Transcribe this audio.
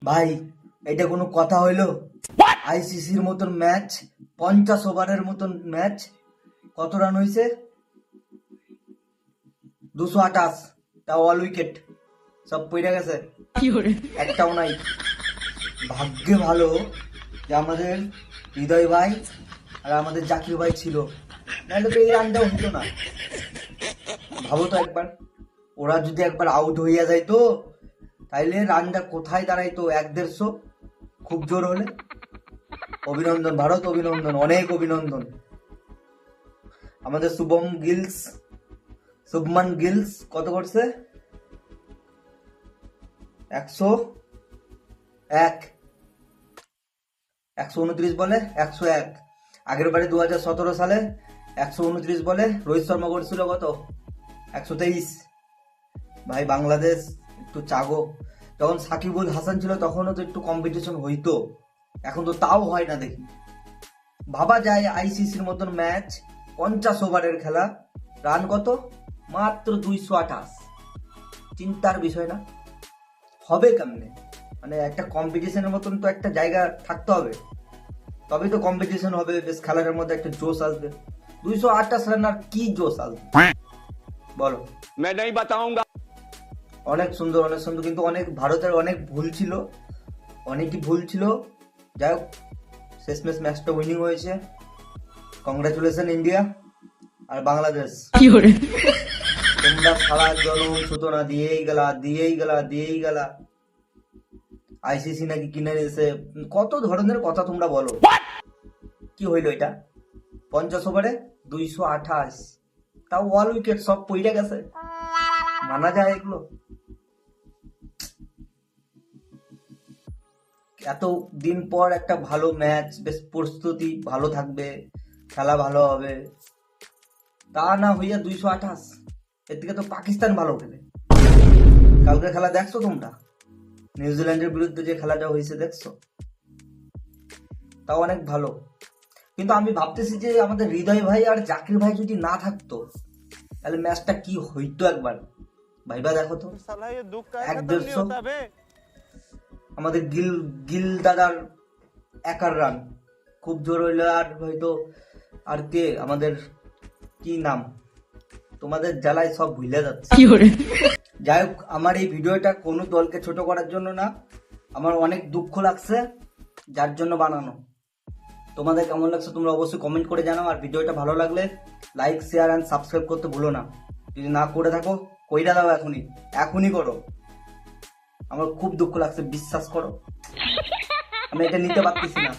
ভাই, এটা কোনো কথা হইলো? আইসিসির মতন ম্যাচ, 50 ওভারের মতন ম্যাচ, কত রান হয়েছে? 228। তাও অল উইকেট, সব পড়ে গেছে, একটাও নাই। ভাগ্যে ভালো যে আমাদের হৃদয় ভাই আর আমাদের জাকির ভাই ছিল, নাহলে তো এই রানটাও হতো না। ভাবো তো একবার, ওরা যদি একবার আউট হইয়া যাইতো তাইলে রানটা কোথায় দাঁড়াইতো? 1-150, খুব জোর হলে। অভিনন্দন ভারত, অভিনন্দন, অনেক অভিনন্দন। আমাদের শুভমান গিলস কত করছে? 101, 129 বলে 101। আগের বারে 2017 সালে 129 বলে রোহিত শর্মা করছিল কত? 123। ভাই বাংলাদেশ একটু চাগো। যখন সাকিবুল হাসান ছিল তখনও তো একটু কম্পিটিশন হইতো, এখন তো তাও হয় না দেখি। ভাবা যায় আইসিসির মতন ম্যাচ, 50 ওভারের খেলা, রান কত? মাত্র 228। চিন্তার বিষয় না? হবে কেমনে? মানে একটা কম্পিটিশনের মতন তো একটা জায়গা থাকতে হবে, তবেই তো কম্পিটিশন হবে, বেশ খেলার মধ্যে একটা জোশ আসবে। 228 রান আর কি জোশ আসবে বলো? मैं नहीं बताऊंगा। অনেক সুন্দর, অনেক সুন্দর, কিন্তু অনেক ভারতের অনেক ভুল ছিল, অনেকই ভুল ছিল। যাই হোক, শেষমেশ ম্যাচটা উইনিং হয়েছে। কংগ্রাচুলেশন ইন্ডিয়া আর বাংলাদেশ। তোমরা সারা জনম সূচনা দিয়েই গেলা। আইসিসি নাকি কিনে নিয়েছে, কত ধরনের কথা তোমরা বলো। কি হইলো এটা? 50 ওভারে 228, তাও অল উইকেট, সব পইড়ে গেছে। মানা যায় এগুলো? এত দিন পর একটা ভালো ম্যাচ, বেশ প্রস্তুতি ভালো থাকবে, খেলা ভালো হবে, তা না হইয়া 228। এর থেকে তো পাকিস্তান ভালো খেলে। কালকে খেলা দেখছো তোমরা? নিউজিল্যান্ডের বিরুদ্ধে যে খেলাটা হয়েছে দেখছো? তাও অনেক ভালো। কিন্তু আমি ভাবতেছি যে আমাদের হৃদয় ভাই আর জাকির ভাই যদি না থাকতো তাহলে ম্যাচটা কি হইতো একবার ভাইবা দেখো তো। 1-150, আমাদের গিল দাদার একার রান, খুব জোর হইলো। আর হয়তো আর কে, আমাদের কি নাম, তোমাদের জ্বালায় সব ভুলে যাচ্ছে। যাই হোক, আমার এই ভিডিওটা কোনো দলকে ছোট করার জন্য না, আমার অনেক দুঃখ লাগছে যার জন্য বানানো। তোমাদের কেমন লাগছে তোমরা অবশ্যই কমেন্ট করে জানাও। আর ভিডিওটা ভালো লাগলে লাইক, শেয়ার অ্যান্ড সাবস্ক্রাইব করতে ভুলো না। যদি না করে থাকো, কইরা দাও এখনই করো। আমার খুব দুঃখ লাগছে, বিশ্বাস করো, আমি এটা নিতে পারতেছি না।